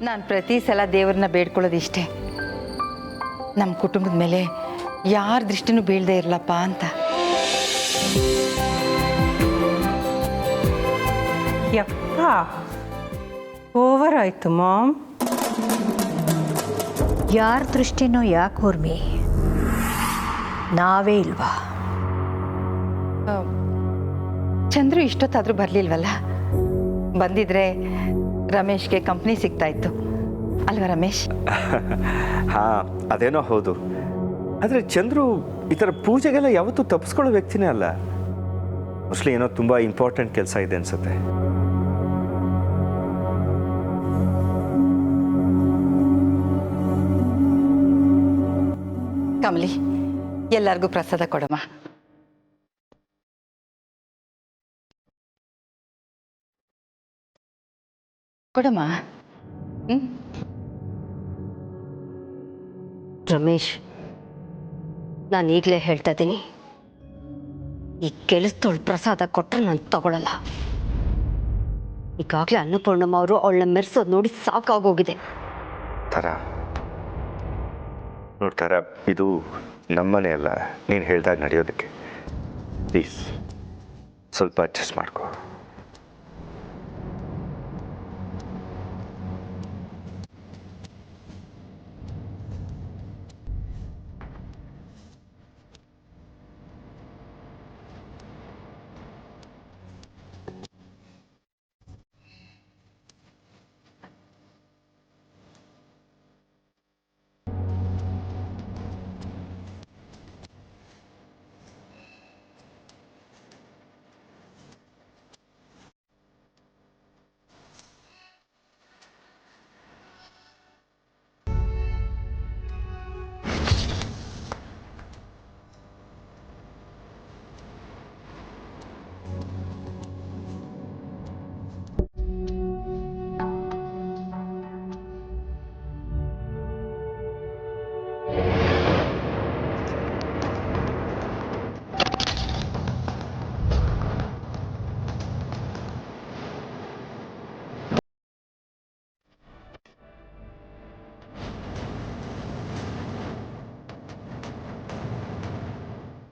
ನಾನು ಪ್ರತಿ ಸಲ ದೇವ್ರನ್ನ ಬೇಡ್ಕೊಳ್ಳೋದಿಷ್ಟೇ, ನಮ್ಮ ಕುಟುಂಬದ ಮೇಲೆ ಯಾರ ದೃಷ್ಟಿನೂ ಬೀಳದೆ ಇರಲಪ್ಪ ಅಂತ. ಯಪ್ಪ, ಓವರ್ ಆಯ್ತು ಮಾಮ್. ಯಾರ ದೃಷ್ಟಿನೋ ಯಾಕೆ ಊರ್ಮಿ? ನಾವೇ ಇಲ್ವಾ? ಚಂದ್ರು ಇಷ್ಟೊತ್ತಾದರೂ ಬರಲಿಲ್ವಲ್ಲ? ಬಂದಿದ್ರೆ ರಮೇಶ್ಗೆ ಕಂಪ್ನಿ ಸಿಗ್ತಾ ಇತ್ತು ಅಲ್ವಾ ರಮೇಶ್? ಹಾಂ, ಅದೇನೋ ಹೌದು. ಆದರೆ ಚಂದ್ರು ಈ ಥರ ಪೂಜೆಗೆಲ್ಲ ಯಾವತ್ತೂ ತಪ್ಪಿಸ್ಕೊಳ್ಳೋ ವ್ಯಕ್ತಿನೇ ಅಲ್ಲ. ಮೋಸ್ಟ್ಲಿ ಏನೋ ತುಂಬ ಇಂಪಾರ್ಟೆಂಟ್ ಕೆಲಸ ಇದೆ ಅನ್ಸುತ್ತೆ. ಕಮಲಿ, ಎಲ್ಲರಿಗೂ ಪ್ರಸಾದ ಕೊಡಮ್ಮ. ಕೊಡಮ್ಮ. ರಮೇಶ್, ನಾನು ಈಗಲೇ ಹೇಳ್ತಾ ಇದ್ದೀನಿ, ಈ ಕೆಲಸದೊಳು ಪ್ರಸಾದ ಕೊಟ್ಟರೆ ನಾನು ತಗೊಳ್ಳಲ್ಲ. ಈಗಾಗಲೇ ಅನ್ನಪೂರ್ಣಮ್ಮ ಅವರು ಅವಳನ್ನ ಮೆರೆಸೋದು ನೋಡಿ ಸಾಕಾಗೋಗಿದೆ. ಥರ ನೋಡ್ತಾರ, ಇದು ನಮ್ಮನೆ ಅಲ್ಲ, ನೀನು ಹೇಳ್ದಾಗ ನಡೆಯೋದಕ್ಕೆ. ಪ್ಲೀಸ್ ಸ್ವಲ್ಪ ಅಡ್ಜಸ್ಟ್ ಮಾಡ್ಕೋ.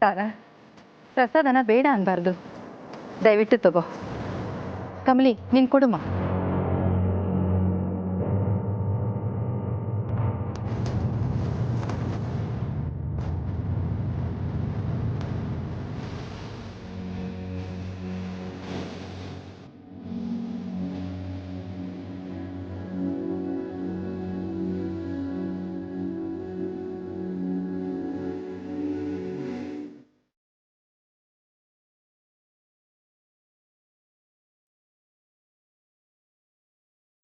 ತಾರಾ, ಪ್ರಸಾದನ ಬೇಡ ಅನ್ಬಾರ್ದು, ದಯವಿಟ್ಟು ತಗೋ. ಕಮಲಿ, ನೀನು ಕೊಡುಮ್ಮ.